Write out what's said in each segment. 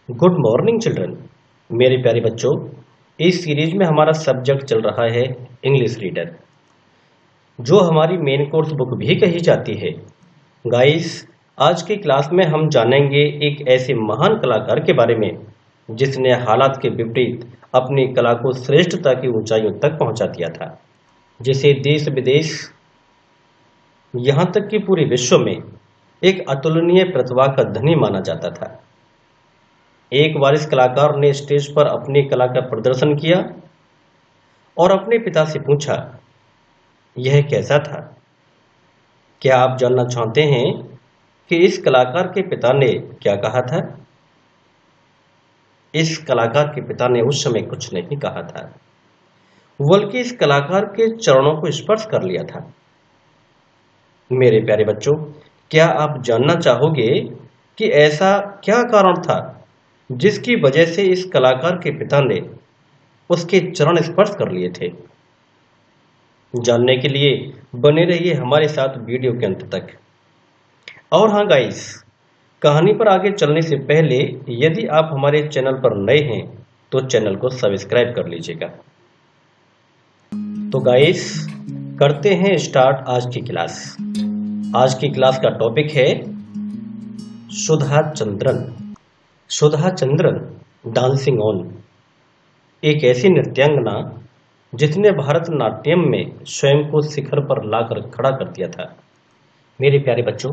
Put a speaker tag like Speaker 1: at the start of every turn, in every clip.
Speaker 1: Good morning children. मेरे प्यारे बच्चों, इस सीरीज में हमारा सब्जेक्ट चल रहा है इंग्लिश रीडर, जो हमारी मेन कोर्स बुक भी कही जाती है। गाइस, आज की क्लास में हम जानेंगे एक ऐसे महान कलाकार के बारे में जिसने हालात के विपरीत अपनी कला को श्रेष्ठता की ऊंचाइयों तक पहुंचा दिया था, जिसे देश विदेश यहाँ तक कि पूरे विश्व में एक अतुलनीय प्रतिभा का धनी माना जाता था। एक बार इस कलाकार ने स्टेज पर अपनी कला का प्रदर्शन किया और अपने पिता से पूछा, यह कैसा था? क्या आप जानना चाहते हैं कि इस कलाकार के पिता ने क्या कहा था? इस कलाकार के पिता ने उस समय कुछ नहीं कहा था, बल्कि इस कलाकार के चरणों को स्पर्श कर लिया था। मेरे प्यारे बच्चों, क्या आप जानना चाहोगे कि ऐसा क्या कारण था जिसकी वजह से इस कलाकार के पिता ने उसके चरण स्पर्श कर लिए थे? जानने के लिए बने रहिए हमारे साथ वीडियो के अंत तक। और हाँ गाइस, कहानी पर आगे चलने से पहले यदि आप हमारे चैनल पर नए हैं तो चैनल को सब्सक्राइब कर लीजिएगा। तो गाइस, करते हैं स्टार्ट आज की क्लास। आज की क्लास का टॉपिक है सुधा चंद्रन। सुधा चंद्रन डांसिंग ऑन, एक ऐसी नृत्यांगना जिसने भरतनाट्यम में स्वयं को शिखर पर लाकर खड़ा कर दिया था। मेरे प्यारे बच्चों,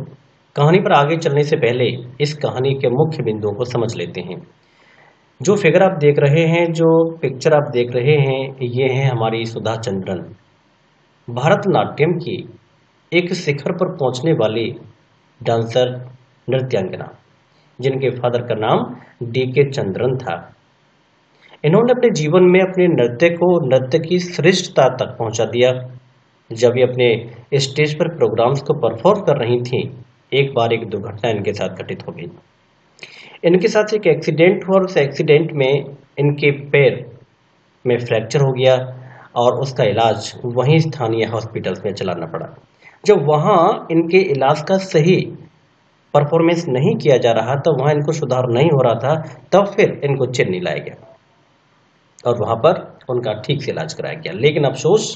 Speaker 1: कहानी पर आगे चलने से पहले इस कहानी के मुख्य बिंदुओं को समझ लेते हैं। जो फिगर आप देख रहे हैं, जो पिक्चर आप देख रहे हैं, ये है हमारी सुधा चंद्रन, भरतनाट्यम की एक शिखर पर पहुंचने वाली डांसर, नृत्यांगना, जिनके फादर का नाम डी.के. चंद्रन था। इन्होंने अपने जीवन में अपने नृत्य को नृत्य की श्रेष्ठता तक पहुंचा दिया। जब ये अपने स्टेज पर प्रोग्राम्स को परफॉर्म कर रही थीं, एक बार एक दुर्घटना इनके साथ घटित हो गई। इनके साथ एक एक्सीडेंट हुआ और उस एक्सीडेंट में इनके पैर में फ्रैक्चर हो गया और उसका इलाज वहीं स्थानीय हॉस्पिटल्स में चलाना पड़ा। जब वहाँ इनके इलाज का सही परफॉर्मेंस नहीं किया जा रहा था, वहां इनको सुधार नहीं हो रहा था, तब फिर इनको चेन्नई लाया गया और वहां पर उनका ठीक से इलाज कराया गया। लेकिन अफसोस,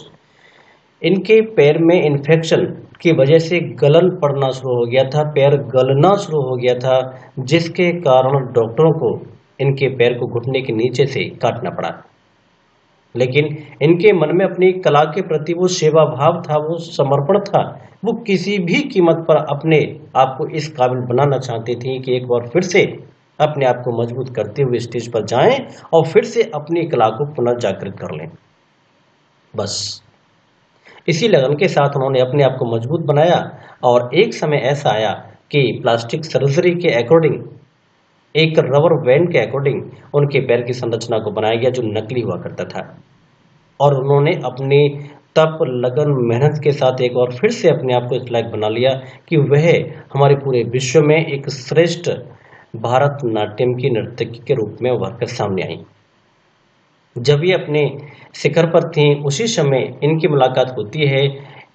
Speaker 1: इनके पैर में इन्फेक्शन की वजह से गलन पड़ना शुरू हो गया था, पैर गलना शुरू हो गया था, जिसके कारण डॉक्टरों को इनके पैर को घुटने के नीचे से काटना पड़ा। लेकिन इनके मन में अपनी कला के प्रति वो सेवा भाव था, वो समर्पण था। वो किसी भी कीमत पर अपने आप को इस काबिल बनाना चाहती थी कि एक बार फिर से अपने आप को मजबूत करते हुए स्टेज पर जाएं और फिर से अपनी कला को पुनः जागृत कर लें। बस इसी लगन के साथ उन्होंने अपने आप को मजबूत बनाया और एक समय ऐसा आया कि प्लास्टिक सर्जरी के अकॉर्डिंग, एक रबर बैंड के अकॉर्डिंग उनके पैर की संरचना को बनाया गया, जो नकली हुआ करता था। और उन्होंने अपनी तप, लगन, मेहनत के साथ एक बार फिर से अपने आप को इस लायक बना लिया कि वह हमारे पूरे विश्व में एक श्रेष्ठ भारतनाट्यम की नर्तकी के रूप में उभर कर सामने आई। जब ये अपने शिखर पर थी, उसी समय इनकी मुलाकात होती है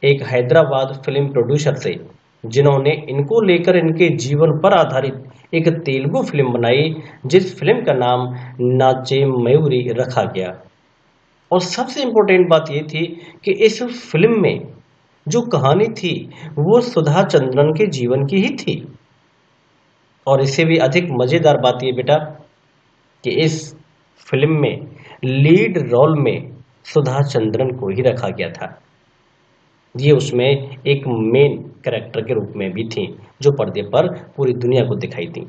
Speaker 1: एक हैदराबाद फिल्म प्रोड्यूसर से, जिन्होंने इनको लेकर इनके जीवन पर आधारित एक तेलुगु फिल्म बनाई, जिस फिल्म का नाम नाचे मयूरी रखा गया। और सबसे इंपॉर्टेंट बात यह थी कि इस फिल्म में जो कहानी थी वो सुधा चंद्रन के जीवन की ही थी। और इससे भी अधिक मजेदार बात यह बेटा कि इस फिल्म में लीड रोल में सुधा चंद्रन को ही रखा गया था। ये उसमें एक मेन कैरेक्टर के रूप में भी थी, जो पर्दे पर पूरी दुनिया को दिखाई थी।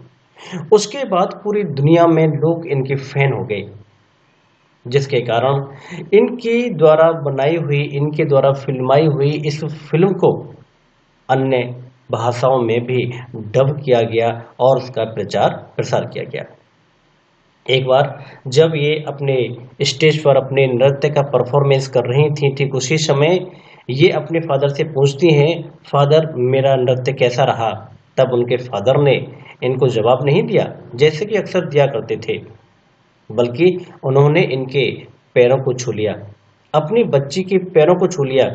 Speaker 1: उसके बाद पूरी दुनिया में लोग इनके फैन हो गए, जिसके कारण इनके द्वारा बनाई हुई, इनके द्वारा फिल्माई हुई इस फिल्म को अन्य भाषाओं में भी डब किया गया और उसका प्रचार प्रसार किया गया। एक बार जब ये अपने स्टेज पर अपने नृत्य का परफॉर्मेंस कर रही थी, ठीक उसी समय ये अपने फादर से पूछती हैं, फादर मेरा नृत्य कैसा रहा? तब उनके फादर ने इनको जवाब नहीं दिया जैसे कि अक्सर दिया करते थे, बल्कि उन्होंने इनके पैरों को छू लिया, अपनी बच्ची के पैरों को छू लिया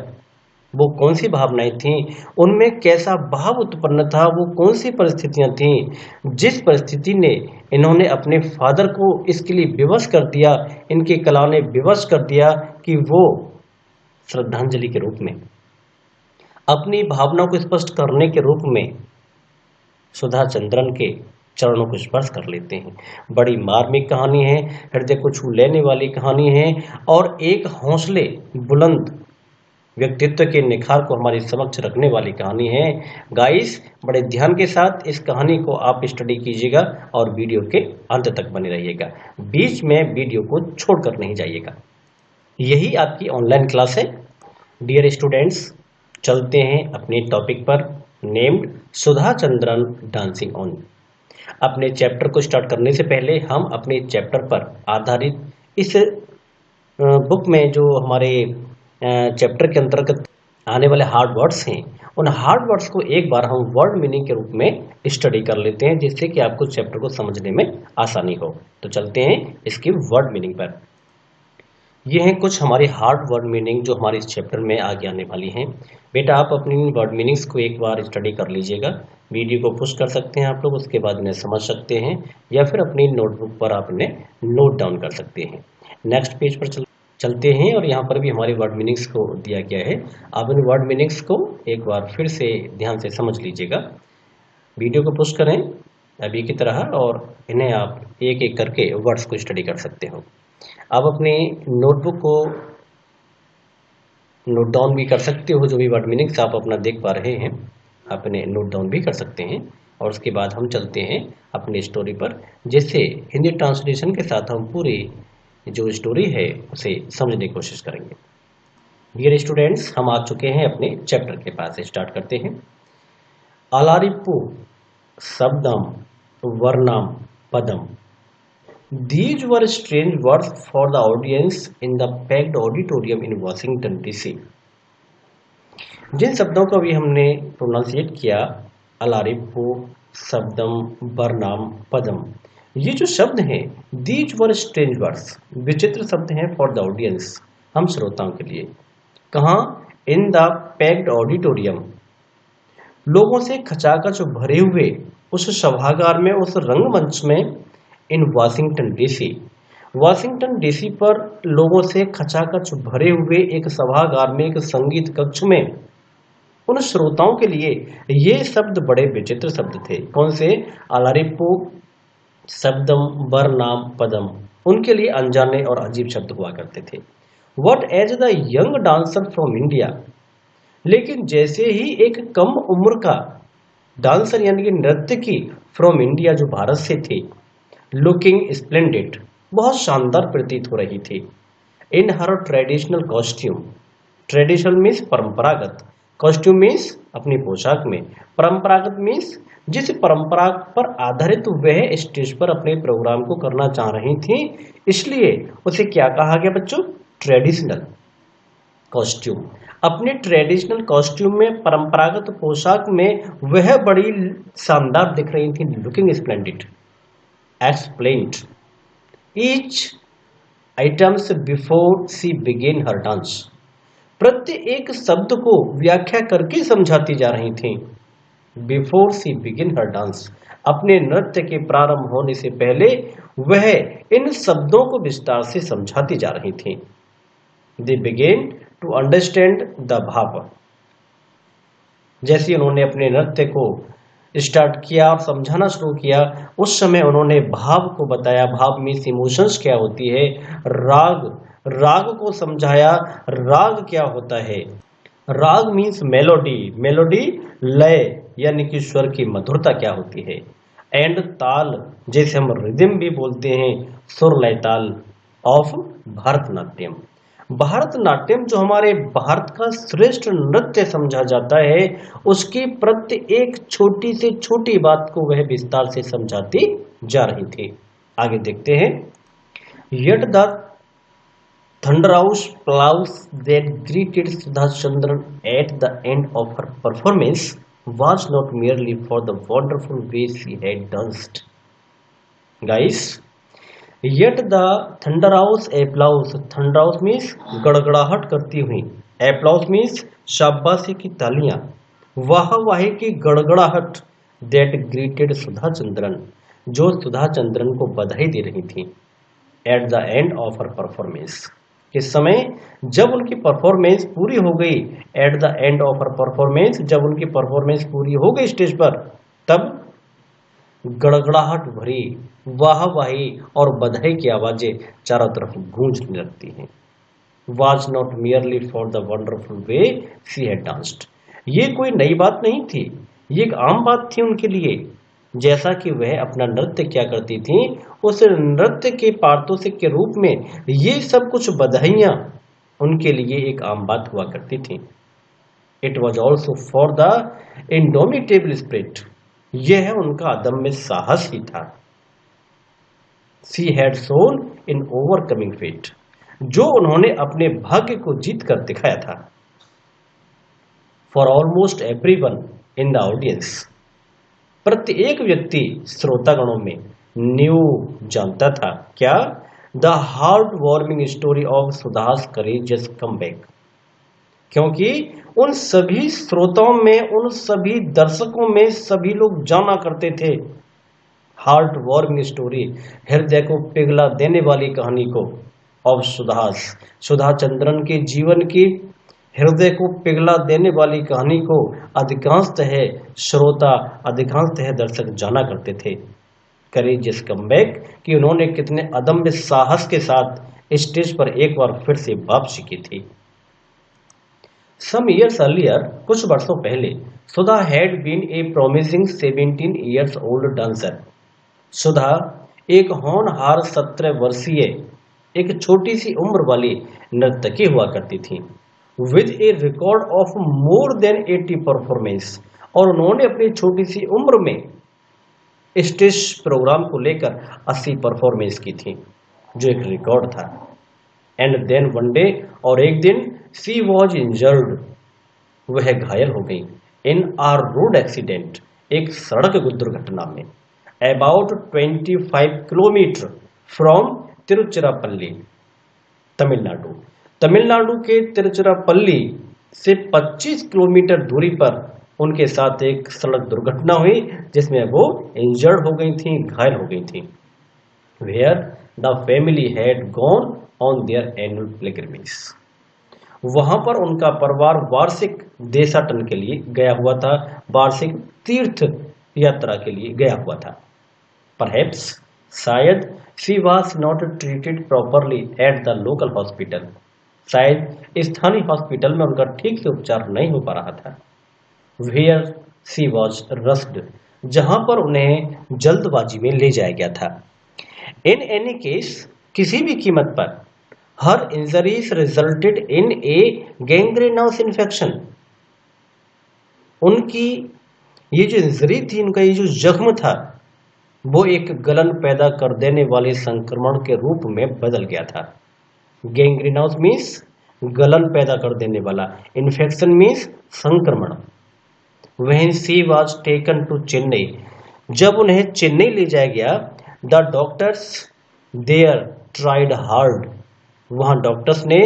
Speaker 1: वो कौन सी भावनाएं थीं, उनमें कैसा भाव उत्पन्न था, वो कौन सी परिस्थितियां थीं जिस परिस्थिति ने इन्होंने अपने फादर को इसके लिए विवश कर दिया, इनकी कला ने विवश कर दिया कि वो श्रद्धांजलि के रूप में, अपनी भावनाओं को स्पष्ट करने के रूप में सुधा चंद्रन के चरणों को स्पर्श कर लेते हैं। बड़ी मार्मिक कहानी है, हृदय को छू लेने वाली कहानी है और एक हौसले बुलंद व्यक्तित्व के निखार को हमारे समक्ष रखने वाली कहानी है। गाइस, बड़े ध्यान के साथ इस कहानी को आप स्टडी कीजिएगा और वीडियो के अंत तक बने रहिएगा, बीच में वीडियो को छोड़कर नहीं जाइएगा। यही आपकी ऑनलाइन क्लास है। डियर स्टूडेंट्स, चलते हैं अपने टॉपिक पर, named Sudha Chandran dancing on. अपने चैप्टर को स्टार्ट करने से पहले हम अपने चैप्टर पर आधारित इस बुक में जो हमारे चैप्टर के अंतर्गत आने वाले हार्ड वर्ड्स हैं, उन हार्ड वर्ड्स को एक बार हम वर्ड मीनिंग के रूप में स्टडी कर लेते हैं, जिससे कि आपको चैप्टर को समझने में आसानी हो। तो चलते हैं इसकी वर्ड मीनिंग पर। ये हैं कुछ हमारी हार्ड वर्ड मीनिंग जो हमारे इस चैप्टर में आगे आने वाली हैं। बेटा, आप अपनी वर्ड मीनिंग्स को एक बार स्टडी कर लीजिएगा। वीडियो को पुश कर सकते हैं आप लोग, उसके बाद इन्हें समझ सकते हैं, या फिर अपनी नोटबुक पर आप इन्हें नोट डाउन कर सकते हैं। नेक्स्ट पेज पर चलते हैं और यहाँ पर भी हमारी वर्ड मीनिंग्स को दिया गया है। आप इन वर्ड मीनिंग्स को एक बार फिर से ध्यान से समझ लीजिएगा। वीडियो को पुश करें अभी की तरह और इन्हें आप एक एक करके वर्ड्स को स्टडी कर सकते हो। आप अपने नोटबुक को नोट डाउन भी कर सकते हो, जो भी वर्ड मीनिंग्स आप अपना देख पा रहे हैं आप इन्हें नोट डाउन भी कर सकते हैं। और उसके बाद हम चलते हैं अपनी स्टोरी पर, जिससे हिंदी ट्रांसलेशन के साथ हम पूरी जो स्टोरी है उसे समझने की कोशिश करेंगे। डियर स्टूडेंट्स, हम आ चुके हैं अपने चैप्टर के पास। स्टार्ट करते हैं। अलारिप्पू शब्दम वर्णम पदम। These were strange words for the audience in the packed auditorium in Washington DC. जिन शब्दों का भी हमने प्रोनाउंसिएट किया, अलारिप्पू शब्दम वर्णम पदम, ये जो शब्द हैं, these were strange words, विचित्र शब्द हैं for the audience, हम श्रोताओं के लिए। कहाँ? in the packed auditorium, लोगों से खचाखच भरे हुए उस सभागार में, उस रंगमंच में, इन वाशिंगटन डीसी, वाशिंगटन डीसी पर लोगों से खचाखच भरे हुए एक सभागार में, एक संगीत कक्ष में, उन श्रोताओं के लिए ये शब्द बड़े विचित्र शब्द थे। कौन से? अलारिप्पू शब्दम वर्णम पदम, उनके लिए अनजाने और अजीब शब्द हुआ करते थे। What as the young dancer from India, लेकिन जैसे ही एक कम उम्र का डांसर यानी कि नर्तकी फ्रॉम इंडिया जो भारत से थे, लुकिंग स्प्लेंडेड, बहुत शानदार प्रतीत हो रही थी, इन हर ट्रेडिशनल कॉस्ट्यूम, ट्रेडिशनल मीन्स परंपरागत, कॉस्ट्यूम मीन्स अपनी पोशाक में, परंपरागत मीन्स जिस परंपरा पर आधारित वह स्टेज पर अपने प्रोग्राम को करना चाह रही थी, इसलिए उसे क्या कहा गया बच्चों? Traditional costume. अपने ट्रेडिशनल कॉस्ट्यूम में, परंपरागत पोशाक में वह बड़ी शानदार दिख रही थी, looking splendid. Explained each items before she began her dance, प्रत्येक शब्द को व्याख्या करके समझाती जा रही थी। Before she began her dance, अपने नृत्य के प्रारंभ होने से पहले वह इन शब्दों को विस्तार से समझाती जा रही थी। They began to understand the भाव, जैसे उन्होंने अपने नृत्य को स्टार्ट किया और समझाना शुरू किया, उस समय उन्होंने भाव को बताया। भाव मीन्स इमोशंस क्या होती है, राग, राग को समझाया। राग क्या होता है? राग मीन्स मेलोडी, मेलोडी लय यानी कि स्वर की मधुरता क्या होती है। एंड ताल, जैसे हम रिदम भी बोलते हैं, सुर लय ताल ऑफ भरतनाट्यम। भरतनाट्यम जो हमारे भारत का श्रेष्ठ नृत्य समझा जाता है, उसकी प्रत्येक छोटी से छोटी बात को वह विस्तार से समझाती जा रही थी। आगे देखते हैं। Yet the thunderous applause that greeted Sudha Chandran at the end of her performance was not merely for the wonderful way she had danced. Guys, yet the thunderous applause, thunderous means गड़गड़ाहट करती हुई, applause means शाबाशी की तालियां, वाह वाही की गड़गड़ाहट that greeted Sudha Chandran, जो सुधा चंद्रन को बधाई दे रही थी। At the end of her performance, किस समय, जब उनकी परफॉर्मेंस पूरी हो गई। At the end of her performance, जब उनकी परफॉर्मेंस पूरी हो गई स्टेज पर, तब गड़गड़ाहट भरी वाह वाही और बधाई की आवाजें चारों तरफ गूंजने लगती हैं। Was not merely for the wonderful way she had danced, ये कोई नई बात नहीं थी, ये एक आम बात थी उनके लिए। जैसा कि वह अपना नृत्य क्या करती थी, उस नृत्य के पारितोषिक के रूप में ये सब कुछ बधाइयां उनके लिए एक आम बात हुआ करती थी। It was also for the indomitable spirit, यह उनका अदम्य साहस ही था। She had shown in overcoming fate, जो उन्होंने अपने भाग्य को जीत कर दिखाया था। For almost everyone in the audience, प्रत्येक व्यक्ति श्रोतागणों में न्यू जानता था, क्या, the heart warming story of Sudha's courageous comeback, क्योंकि उन सभी श्रोताओं में, उन सभी दर्शकों में सभी लोग जाना करते थे हार्ट वार्मिंग स्टोरी, हृदय को पिघला देने वाली कहानी को, ऑफ सुधास, सुधा चंद्रन के जीवन की हृदय को पिघला देने वाली कहानी को अधिकांशतः श्रोता, अधिकांशतः दर्शक जाना करते थे। करेजियस कमबैक, कि उन्होंने कितने अदम्य साहस के साथ स्टेज पर एक बार फिर से वापसी की थी। सम ईयर्स अर्लियर, कुछ वर्षों पहले, Sudha had been a promising 17 years old dancer, Sudha एक होनहार 17 वर्षीय, एक छोटी सी उम्र वाली नर्तकी हुआ करती थी। With A record of more than 80 performance, और उन्होंने अपनी छोटी सी उम्र में स्टेज प्रोग्राम को लेकर 80 परफॉर्मेंस की थी, जो एक रिकॉर्ड था। एंड देन वन डे, और एक दिन, सी वॉज इंजर्ड, वह घायल हो गई, इन आ रोड एक्सीडेंट, एक सड़क दुर्घटना में, about 25 kilometre from Tiruchirappalli, Tamil Nadu, Tamil Nadu के तिरुचिरापल्ली से 25 किलोमीटर दूरी पर उनके साथ एक सड़क दुर्घटना हुई, जिसमें वो इंजर्ड हो गई थी, घायल हो गई थी। Where the family had gone on their annual pilgrimage, वहां पर उनका परिवार वार्षिक देशाटन के लिए गया हुआ था, वार्षिक तीर्थ यात्रा के लिए गया हुआ था। परहैप्स, शायद, she was not treated properly at the local hospital, शायद स्थानीय हॉस्पिटल में उनका ठीक से उपचार नहीं हो पा रहा था। वेयर शी वॉज रस्ड, जहां पर उन्हें जल्दबाजी में ले जाया गया था। इन एनी केस, किसी भी कीमत पर, her injuries resulted in a gangrenous infection, उनकी ये जो इंजरी थी, उनका ये जो जख्म था, वो एक गलन पैदा कर देने वाले संक्रमण के रूप में बदल गया था। गैंग्रेनस मीन्स गलन पैदा कर देने वाला, इन्फेक्शन मीन्स संक्रमण। When she was taken to Chennai, जब उन्हें चेन्नई ले जाया गया, the doctors there tried hard, वहां डॉक्टर्स ने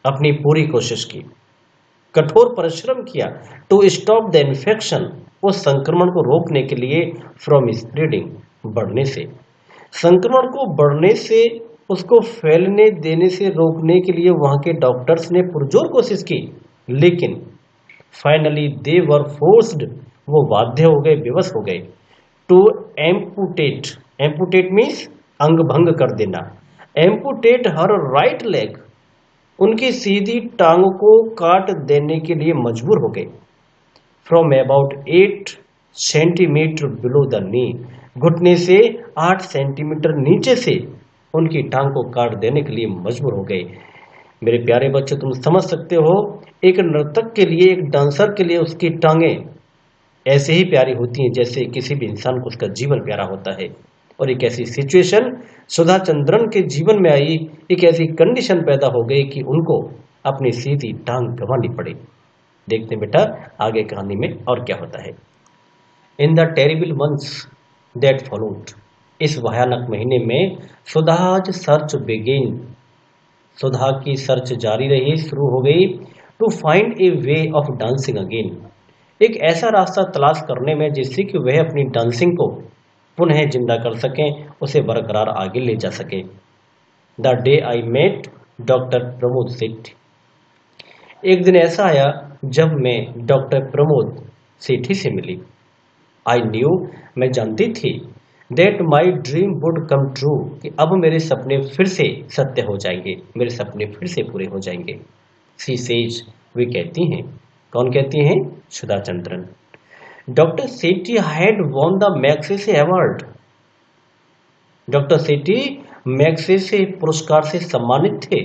Speaker 1: अपनी पूरी कोशिश की, कठोर परिश्रम किया, टू स्टॉप द इन्फेक्शन, उस संक्रमण को रोकने के लिए, फ्रॉम स्प्रेडिंग, बढ़ने से, संक्रमण को बढ़ने से, उसको फैलने देने से रोकने के लिए वहां के डॉक्टर्स ने पुरजोर कोशिश की, लेकिन फाइनली दे वर फोर्स्ड, वो बाध्य हो गए, विवश हो गए, टू एम्पुटेट, एम्पुटेट मीन्स अंग भंग कर देना, एम्पुटेट हर राइट लेग, उनकी सीधी टांग को काट देने के लिए मजबूर हो गए। From about 8 centimetre below the knee, घुटने से 8 सेंटीमीटर नीचे से उनकी टांग को काट देने के लिए मजबूर हो गए। मेरे प्यारे बच्चे, तुम समझ सकते हो, एक नर्तक के लिए, एक डांसर के लिए उसकी टांगें ऐसे ही प्यारी होती हैं जैसे किसी भी इंसान को उसका जीवन प्यारा होता है। और एक ऐसी सिचुएशन सुधा चंद्रन के जीवन में आई, एक ऐसी कंडीशन पैदा हो गई कि उनको अपनी सीधी टांग गंवानी पड़ी। देखते हैं बेटा आगे कहानी में और क्या होता है। In the terrible months that followed, इस भयानक महीने में सुधाज सर्च बिगिन, सुधा की सर्च जारी रही, शुरू हो गई। To find a way of dancing again, एक ऐसा रास्ता तलाश करने में जिससे कि वह अपनी डांसिंग को पुनः जिंदा कर सकें, उसे बरकरार आगे ले जा सके। The day I met doctor Pramod Sethi, एक दिन ऐसा आया जब मैं डॉक्टर प्रमोद सेठी से मिली। आई न्यू, मैं जानती थी, that my dream would come true, कि अब मेरे सपने फिर से सत्य हो जाएंगे, मेरे सपने फिर से पूरे हो जाएंगे। सी सेज, वे कहती हैं, कौन कहती हैं? Sudha Chandran. Doctor Sethi had won the Magsaysay award, doctor Sethi Magsaysay पुरस्कार से सम्मानित थे।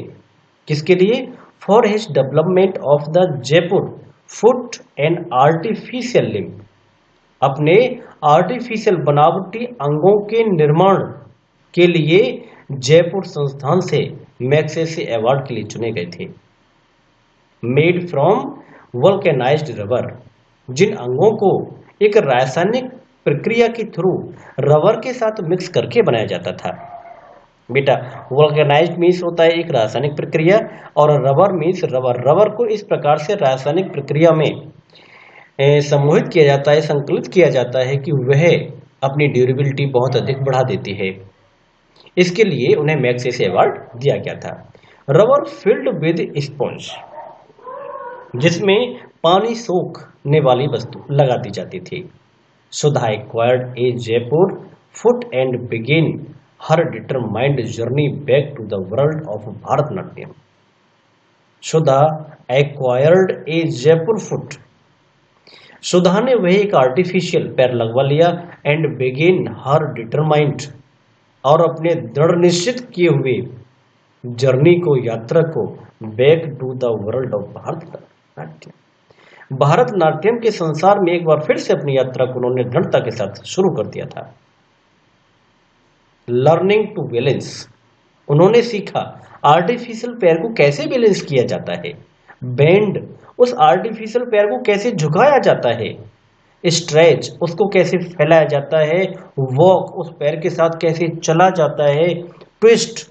Speaker 1: किसके लिए? For his development of the Jaipur foot and artificial limb, अपने आर्टिफिशियल बनावटी अंगों के निर्माण के लिए जयपुर संस्थान से मैग्सेसे अवार्ड के लिए चुने गए थे। मेड फ्रॉम वल्केनाइज्ड रबर, जिन अंगों को एक रासायनिक प्रक्रिया के थ्रू रबर के साथ मिक्स करके बनाया जाता था। बेटा, वल्केनाइज्ड मीन्स होता है एक रासायनिक प्रक्रिया, और रबर मीन्स रबर। रबर को इस प्रकार से रासायनिक प्रक्रिया में सम्मोहित किया जाता है, संकलित किया जाता है कि वह अपनी ड्यूरेबिलिटी बहुत अधिक बढ़ा देती है। इसके लिए उन्हें मैग्सेसे अवार्ड दिया गया था। रबर फिल्ड विद स्पंज, जिसमें पानी सोखने वाली वस्तु लगा दी जाती थी। Sudha acquired a Jaipur foot and begin her determined journey back to the world of Bharatanatyam. Sudha acquired a Jaipur foot, Sudha ने वह एक आर्टिफिशियल पैर लगवा लिया, एंड बिगिन हर डिटरमाइंड, और अपने दृढ़ निश्चित किए हुए जर्नी को, यात्रा को, back to the world of Bharatanatyam, Bharatanatyam के संसार में एक बार फिर से अपनी यात्रा को उन्होंने दृढ़ता के साथ शुरू कर दिया था। लर्निंग टू बैलेंस, उन्होंने सीखा आर्टिफिशियल पैर को कैसे बैलेंस किया जाता है। बेंड, उस आर्टिफिशियल पैर को कैसे झुकाया जाता है। स्ट्रेच, उसको कैसे फैलाया जाता है। वॉक, उस पैर के साथ कैसे चला जाता है। ट्विस्ट,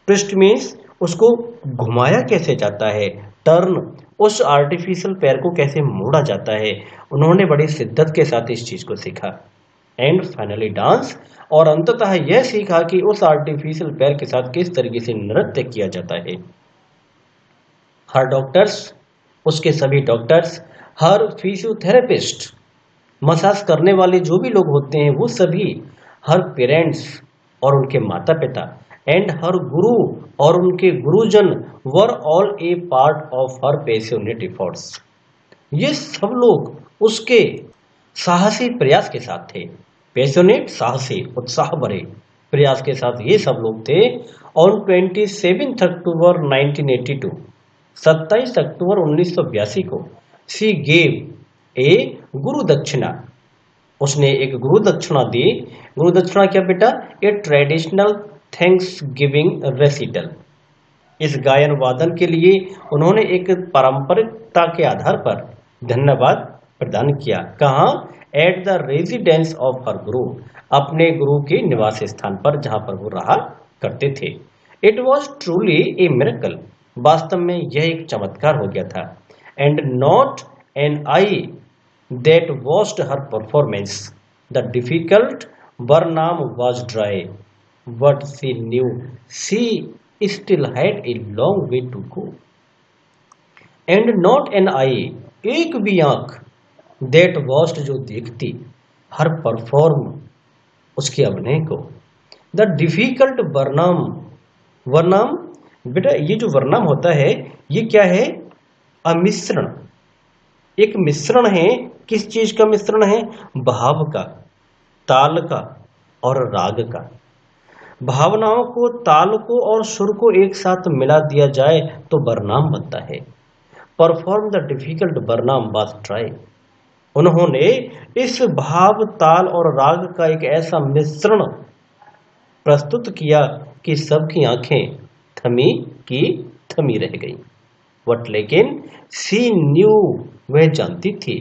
Speaker 1: ट्विस्ट मीन्स उसको घुमाया कैसे जाता है। टर्न, उस आर्टिफिशियल पैर को कैसे मोड़ा जाता है। उन्होंने बड़ी शिद्दत के साथ इस चीज को सीखा। एंड फाइनली डांस, और अंततः यह सीखा कि उस आर्टिफिशियल पैर के साथ किस तरीके से नृत्य किया जाता है। हर डॉक्टर्स, उसके सभी डॉक्टर्स, हर फिजियोथेरेपिस्ट, मसाज करने वाले जो भी लोग होते हैं वो सभी, हर पेरेंट्स और उनके माता पिता, एंड हर गुरु और उनके गुरुजन, were all A part of her passionate efforts, ये सब लोग उसके साहसी प्रयास के साथ थे। पैशनेट, साहसी, उत्साह भरे प्रयास के साथ ये सब लोग थे। ऑन 27 अक्टूबर 1982, 27 अक्टूबर 1982 को सी गेव ए गुरु दक्षिणा, उसने एक गुरु दक्षिणा दी। गुरु दक्षिणा क्या बेटा? ए ट्रेडिशनल थैंक्स गिविंग रेसिटल, इस गायन वादन के लिए उन्होंने एक पारंपरिकता के आधार पर धन्यवाद प्रदान किया। कहाँ? At the residence of her गुरु, अपने गुरु के निवास स्थान पर जहां पर वो रहा करते थे। It was truly a miracle, वास्तव में यह एक चमत्कार हो गया था। And not an eye that watched her performance, the difficult varnam was tried, but she knew she still had a long way to go. And not an eye, एक भी आंख, दैट वॉच्ड, जो देखती, हर परफॉर्म, उसके अभिनय को, द डिफिकल्ट बरनाम, वर्नाम बेटा ये जो वर्नाम होता है ये क्या है? अमिश्रण, एक मिश्रण है। किस चीज का मिश्रण है? भाव का, ताल का और राग का। भावनाओं को, ताल को और सुर को एक साथ मिला दिया जाए तो वर्नाम बनता है। Perform the difficult varnam was try, उन्होंने इस भाव, ताल और राग का एक ऐसा मिश्रण प्रस्तुत किया कि सबकी आंखें थमी की थमी रह गई। बट लेकिन सी न्यू, वह जानती थी,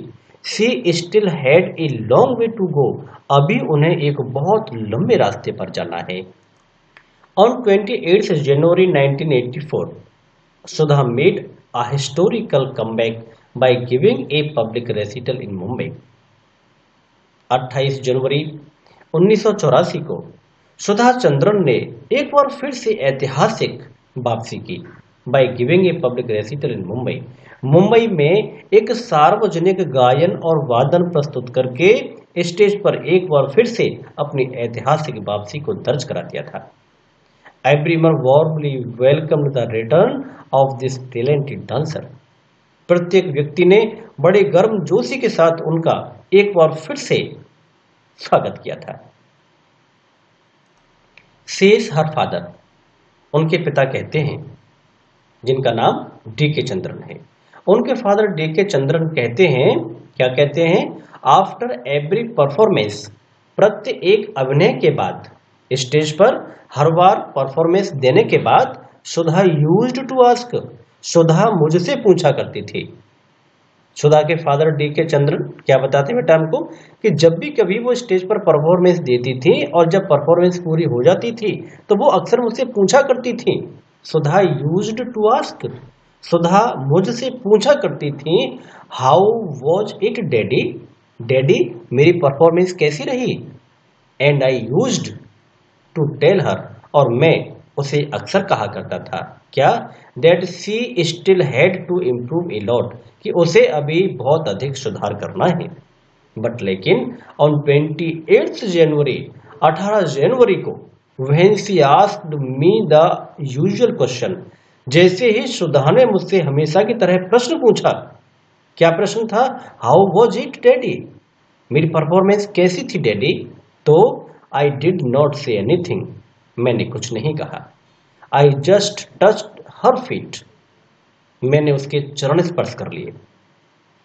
Speaker 1: she still had a long way to go, अभी उन्हें एक बहुत लंबे रास्ते पर जाना है। ऑन 28 जनवरी 1984 सुधा मेड a historical comeback by giving a public recital in Mumbai. 28 January 1984 को सुधा चंद्रन ने एक बार फिर से ऐतिहासिक वापसी की by giving a public recital in Mumbai. Mumbai में एक सार्वजनिक गायन और वादन प्रस्तुत करके स्टेज पर एक बार फिर से अपनी ऐतिहासिक वापसी को दर्ज करा दिया था। Everyone warmly welcomed the return of this talented dancer. प्रत्येक व्यक्ति ने बड़े गर्मजोशी के साथ उनका एक बार फिर से स्वागत किया था। सेज हर फादर, उनके पिता कहते हैं, जिनका नाम डी.के. चंद्रन है। उनके फादर डी.के. चंद्रन कहते हैं, क्या कहते हैं? आफ्टर एवरी परफॉर्मेंस, प्रत्येक अभिनय के बाद, स्टेज पर हर बार परफॉर्मेंस देने के बाद, सुधा यूज्ड टू आस्क, सुधा मुझसे पूछा करती थी। सुधा के फादर डी.के. चंद्रन क्या बताते बेटा हमको कि जब भी कभी वो स्टेज पर परफॉर्मेंस देती थी और जब परफॉर्मेंस पूरी हो जाती थी तो वो अक्सर मुझसे पूछा करती थी। Sudha used to ask, Sudha मुझसे पूछा करती थी, how was it daddy, daddy मेरी परफॉर्मेंस कैसी रही? And I used to tell her, और मैं उसे अक्सर कहा करता था, क्या? That she still had to improve a lot, कि उसे अभी बहुत अधिक सुधार करना है। बट लेकिन ऑन 28 जनवरी, 18 जनवरी को, when she asked me the usual question, जैसे ही सुधा ने मुझसे हमेशा की तरह प्रश्न पूछा, क्या प्रश्न था? हाउ वॉज इट डैडी, मेरी परफॉर्मेंस कैसी थी डैडी? तो I did not say anything, मैंने कुछ नहीं कहा। I just touched her feet, मैंने उसके चरण स्पर्श कर लिए।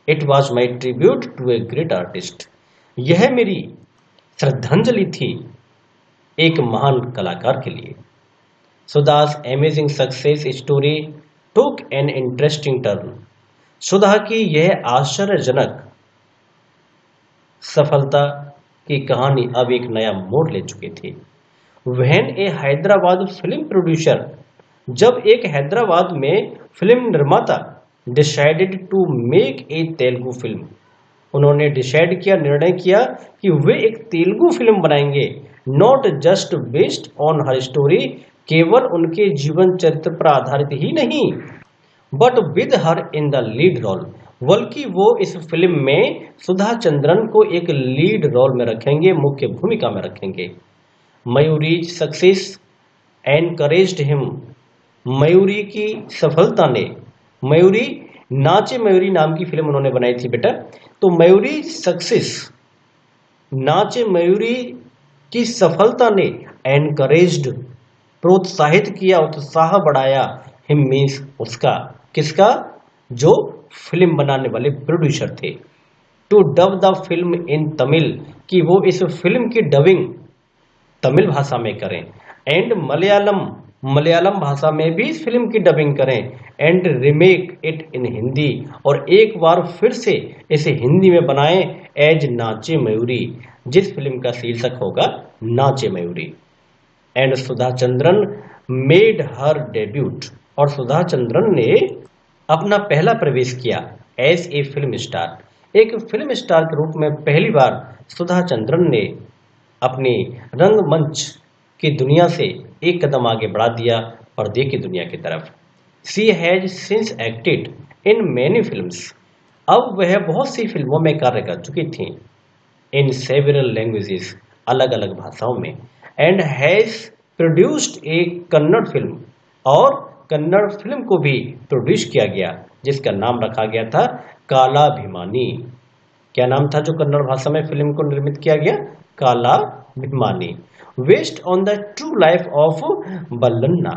Speaker 1: It was my tribute to a great artist, यह मेरी श्रद्धांजलि थी एक महान कलाकार के लिए। Sudha's amazing success story took an interesting turn, Sudha की यह आश्चर्यजनक सफलता की कहानी अब एक नया मोड़ ले चुकी थी। When a Hyderabad film producer, जब एक हैदराबाद में फिल्म निर्माता decided to make a Telugu film, उन्होंने डिसाइड किया, निर्णय किया कि वे एक तेलुगु फिल्म बनाएंगे, not just based on her story, केवल उनके जीवन चरित्र पर आधारित ही नहीं, but with her in the lead role, बल्कि वो इस फिल्म में सुधा चंद्रन को एक लीड रोल में रखेंगे, मुख्य भूमिका में रखेंगे। मयूरीज सक्सेस एनकरेज्ड हिम, मयूरी की सफलता ने, मयूरी नाचे मयूरी नाम की फिल्म उन्होंने बनाई थी बेटा, तो मयूरी सक्सेस, नाचे मयूरी की सफलता ने एनकरेज्ड, प्रोत्साहित किया, उत्साह बढ़ाया, हिम मीन्स उसका, किसका? जो फिल्म बनाने वाले प्रोड्यूसर थे। To dub the film in Tamil, कि वो इस फिल्म की डबिंग तमिल भाषा में करें, एंड मलयालम, मलयालम भाषा में भी इस फिल्म की डबिंग करें, and remake it in Hindi, और एक बार फिर से इसे हिंदी में बनाएं एज नाचे मयूरी, जिस फिल्म का शीर्षक होगा नाचे Mayuri. And Sudha Chandran made her debut, और सुधा चंद्रन ने अपना पहला प्रवेश किया एज ए फिल्म स्टार, एक फिल्म स्टार के रूप में पहली बार सुधा चंद्रन ने अपनी रंगमंच की दुनिया से एक कदम आगे बढ़ा दिया पर्दे की दुनिया की तरफ। She has since acted in many films, अब वह बहुत सी फिल्मों में कार्य कर चुकी थी, इन सेवरल लैंग्वेजेस, अलग अलग भाषाओं में, and has produced a Kannada film, और कन्नड़ फिल्म को भी प्रोड्यूस किया गया जिसका नाम रखा गया था काला भिमानी। क्या नाम था जो कन्नड़ भाषा में फिल्म को निर्मित किया गया? काला भिमानी। Based on the true life of वल्लन्ना,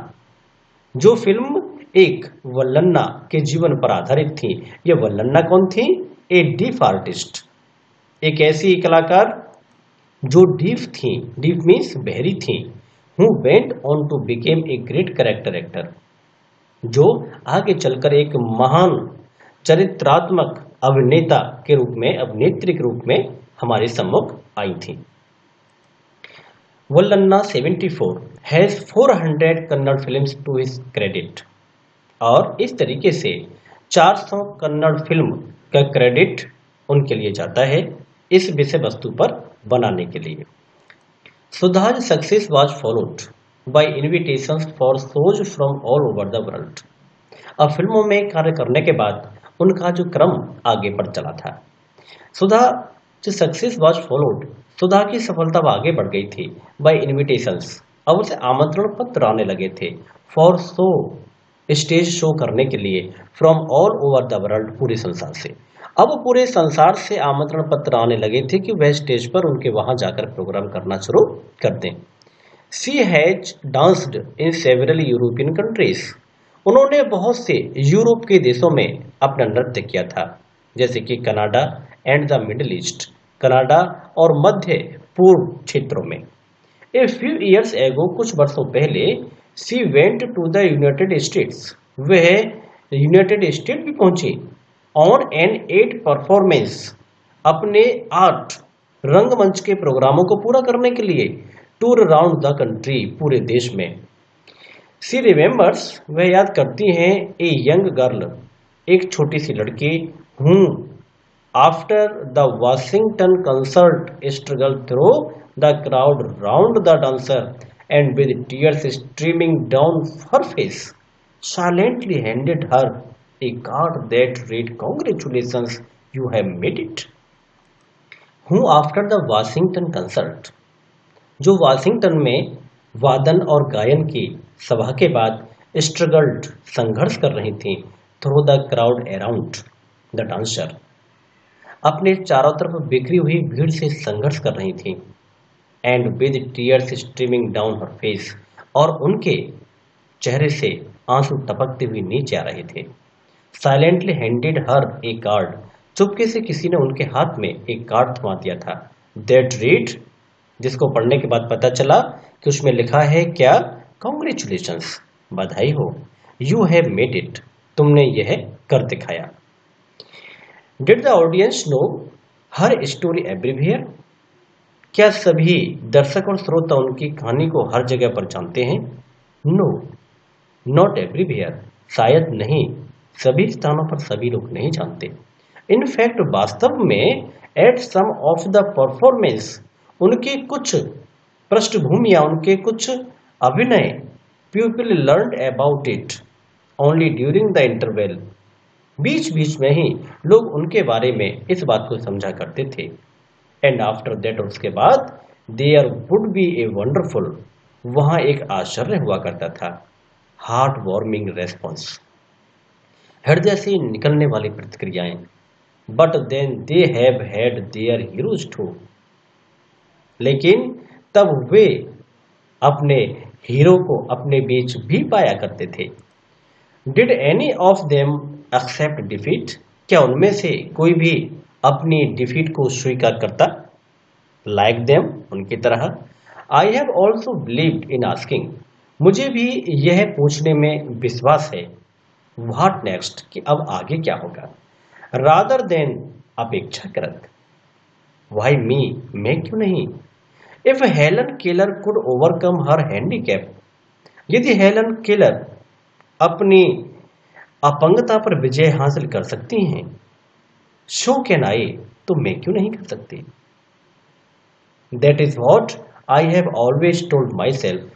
Speaker 1: जो फिल्म एक वल्लन्ना के जीवन पर आधारित थी। ये वल्लन्ना कौन थी? ए डीफ आर्टिस्ट, एक ऐसी कलाकार जो डीफ थी, डीफ मीन्स बहरी थी, who went on to became a great character actor, जो आगे चलकर एक महान चरित्रात्मक अभिनेता के रूप में, अभिनेत्री के रूप में हमारे सम्मुख आई थी। Vallanna 74 has 400 Kannada films to his credit, और इस तरीके से 400 कन्नड़ फिल्म का क्रेडिट उनके लिए जाता है इस विषय वस्तु पर बनाने के लिए। Sudha's success was followed by invitations for shows from all over the world. अब फिल्मों में कार्य करने के बाद उनका जो क्रम आगे बढ़ चला था। सुधा जो सक्सेस वाज फॉलोड, सुधा की सफलता आगे बढ़ गई थी बाय इनविटेशंस, अब उसे आमंत्रण पत्र आने लगे थे फॉर शो, स्टेज शो करने के लिए, from all over the world, पूरे संसार से। अब पूरे संसार से आमंत्रण पत्र आने लगे थे कि वह स्टेज पर उनके वहां जाकर प्रोग्राम करना शुरू कर दें। She has danced in several European countries, उन्होंने बहुत से यूरोप के देशों में अपना नृत्य किया था, जैसे कि Canada and the middle east, Canada और मध्य पूर्व क्षेत्रों में। ए फ्यू ईयर्स एगो, कुछ वर्षों पहले, she went to the United States, वह यूनाइटेड स्टेट भी पहुंची, ऑन एन 8 परफॉर्मेंस, अपने 8 रंगमंच के प्रोग्रामों को पूरा करने के लिए, टूर अराउंड द कंट्री, पूरे देश में। सी रिमेंबर्स, वह याद करती हैं, ए यंग गर्ल, एक छोटी सी लड़की, हूँ after the Washington concert struggle through the crowd round the dancer and with tears streaming down her face, silently handed her a card that read, "Congratulations, you have made it." Who after the Washington concert, जो Washington में वादन और गायन की सभा के बाद struggled, संघर्ष कर रही थी, through the crowd around the dancer, अपने चारों तरफ बिखरी हुई भीड़ से संघर्ष कर रही थी, and with tears streaming down her face, और उनके चेहरे से आंसू टपकते हुए नीचे आ रहे थे। साइलेंटली हैंडेड हर ए कार्ड, चुपके से किसी ने उनके हाथ में एक कार्ड थमा दिया था, दैट रीड, जिसको पढ़ने के बाद पता चला कि उसमें लिखा है क्या, कॉन्ग्रेचुलेशंस, बधाई हो, यू हैव मेड इट, तुमने यह कर दिखाया। Did the audience know her story everywhere, क्या सभी दर्शक और श्रोता उनकी कहानी को हर जगह पर जानते हैं? नो नॉट एवरीवेयर, शायद नहीं, सभी स्थानों पर सभी लोग नहीं जानते। इनफैक्ट वास्तव में at some of the performance, उनके कुछ पृष्ठभूमि या उनके कुछ अभिनय, people learn about it only during the interval, बीच बीच में ही लोग उनके बारे में इस बात को समझा करते थे। एंड आफ्टर दैट, उसके बाद, there would be a wonderful, वहां एक आश्चर्य हुआ करता था, हार्ट वार्मिंग रेस्पॉन्स, हृदय से निकलने वाली प्रतिक्रियाएं, but then they have had their heroes too, लेकिन तब वे अपने हीरो को अपने बीच भी पाया करते थे। Did any of them accept defeat, क्या उनमें से कोई भी अपनी डिफीट को स्वीकार करता? लाइक देम, उनकी तरह। I have also believed in asking, मुझे भी यह पूछने में विश्वास है, व्हाट नेक्स्ट, कि अब आगे क्या होगा, रादर देन, अपेक्षाकृत, व्हाई मी, मैं क्यों नहीं। If Helen Keller could overcome her handicap, यदि हेलन केलर अपनी अपंगता पर विजय हासिल कर सकती हैं, शो कैन आई, तो मैं क्यों नहीं कर सकती। That is what I have always told my self,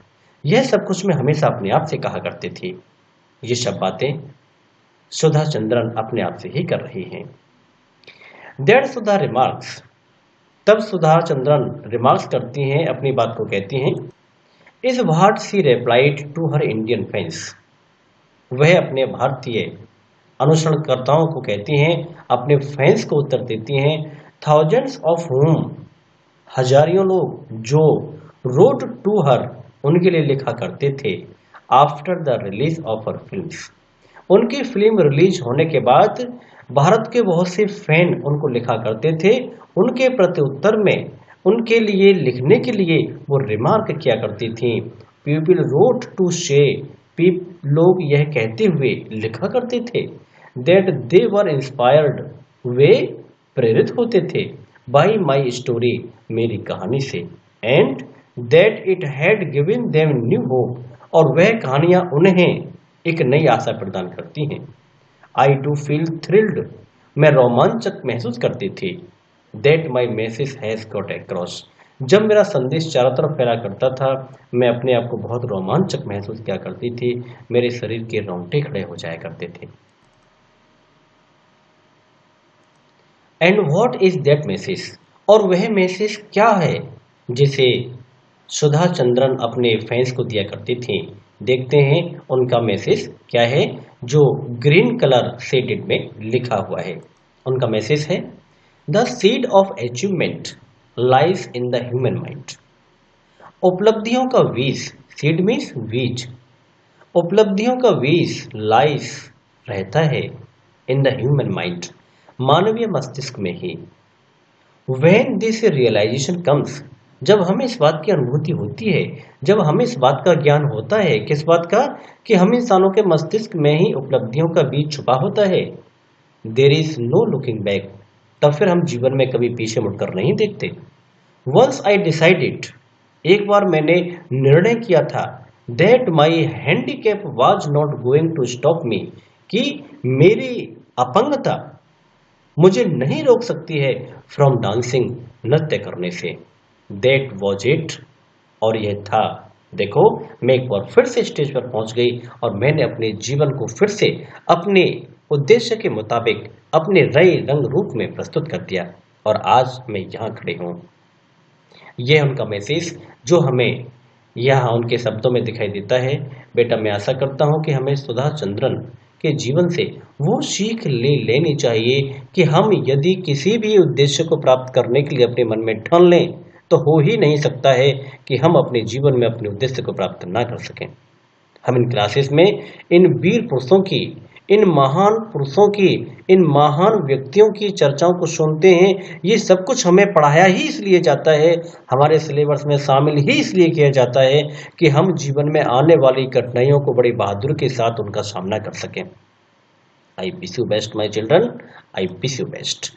Speaker 1: यह सब कुछ मैं हमेशा अपने आप से कहा करती थी। ये सब बातें सुधा चंद्रन अपने आप से ही कर रही हैं। दैट सुधा रिमार्क्स, तब सुधा चंद्रन रिमार्क्स करती हैं, अपनी बात को कहती हैं, is what she replied to her Indian fans, वह अपने भारतीय अनुसरणकर्ताओं को कहती हैं, अपने फैंस को उत्तर देती हैं, थाउजेंड्स ऑफ हुम, हजारियों लोग जो रोड टू हर, उनके लिए लिखा करते थे, after the release of her films, उनकी फिल्म रिलीज होने के बाद भारत के बहुत से फैन उनको लिखा करते थे, उनके प्रत्युत्तर में उनके लिए लिखने के लिए वो रिमार्क किया करती थी, पीपल रोट टू से, लोग यह कहते हुए लिखा करते थे, दैट दे वर इंस्पायर्ड, वे प्रेरित होते थे, बाई माई स्टोरी, मेरी कहानी से, and that it had given them new hope, और वह कहानियां उन्हें एक नई आशा प्रदान करती हैं। आई डू फील थ्रिल्ड, मैं रोमांचक महसूस करती थी। That my message has got across, जब मेरा संदेश चारों तरफ फैला करता था, मैं अपने आप को बहुत रोमांचक महसूस किया करती थी, मेरे शरीर के रोंगटे खड़े हो जाया करते थे। And what is that message, और वह मैसेज क्या है जिसे सुधा चंद्रन अपने फैंस को दिया करती थी। देखते हैं उनका मैसेज क्या है, जो ग्रीन कलर शेडेड में लिखा हुआ है। उनका मैसेज है, the seed of achievement lies in the human mind. उपलब्धियों का बीज, सीड मीन्स बीज, उपलब्धियों का बीज लाइज रहता है इन द ह्यूमन माइंड, मानवीय मस्तिष्क में ही। व्हेन दिस रियलाइजेशन कम्स, जब हमें इस बात की अनुभूति होती है, जब हमें इस बात का ज्ञान होता है, किस बात का, कि हम इंसानों के मस्तिष्क में ही उपलब्धियों का बीज छुपा होता है। There is no looking back, तब फिर हम जीवन में कभी पीछे मुड़कर नहीं देखते। वंस आई डिसाइडेड, एक बार मैंने निर्णय किया था, that my handicap was not going to stop me, कि मेरी अपंगता मुझे नहीं रोक सकती है फ्रॉम डांसिंग, नृत्य करने से। दैट वॉज इट, और यह था। देखो, मैं एक बार फिर से स्टेज पर पहुंच गई और मैंने अपने जीवन को फिर से अपने उद्देश्य के मुताबिक अपने नए रंग रूप में प्रस्तुत कर दिया, और आज मैं यहाँ खड़े हूँ। यह उनका मैसेज जो हमें यहाँ उनके शब्दों में दिखाई देता है। बेटा, मैं आशा करता हूँ कि हमें सुधा चंद्रन के जीवन से वो सीख लेनी चाहिए कि हम यदि किसी भी उद्देश्य को प्राप्त करने के लिए अपने मन में ठान लें, तो हो ही नहीं सकता है कि हम अपने जीवन में अपने उद्देश्य को प्राप्त ना कर सकें। हम इन क्लासेस में इन वीर पुरुषों की, इन महान पुरुषों की, इन महान व्यक्तियों की चर्चाओं को सुनते हैं। ये सब कुछ हमें पढ़ाया ही इसलिए जाता है, हमारे सिलेबस में शामिल ही इसलिए किया जाता है कि हम जीवन में आने वाली कठिनाइयों को बड़ी बहादुरी के साथ उनका सामना कर सकें। I wish you best my children, I wish you best.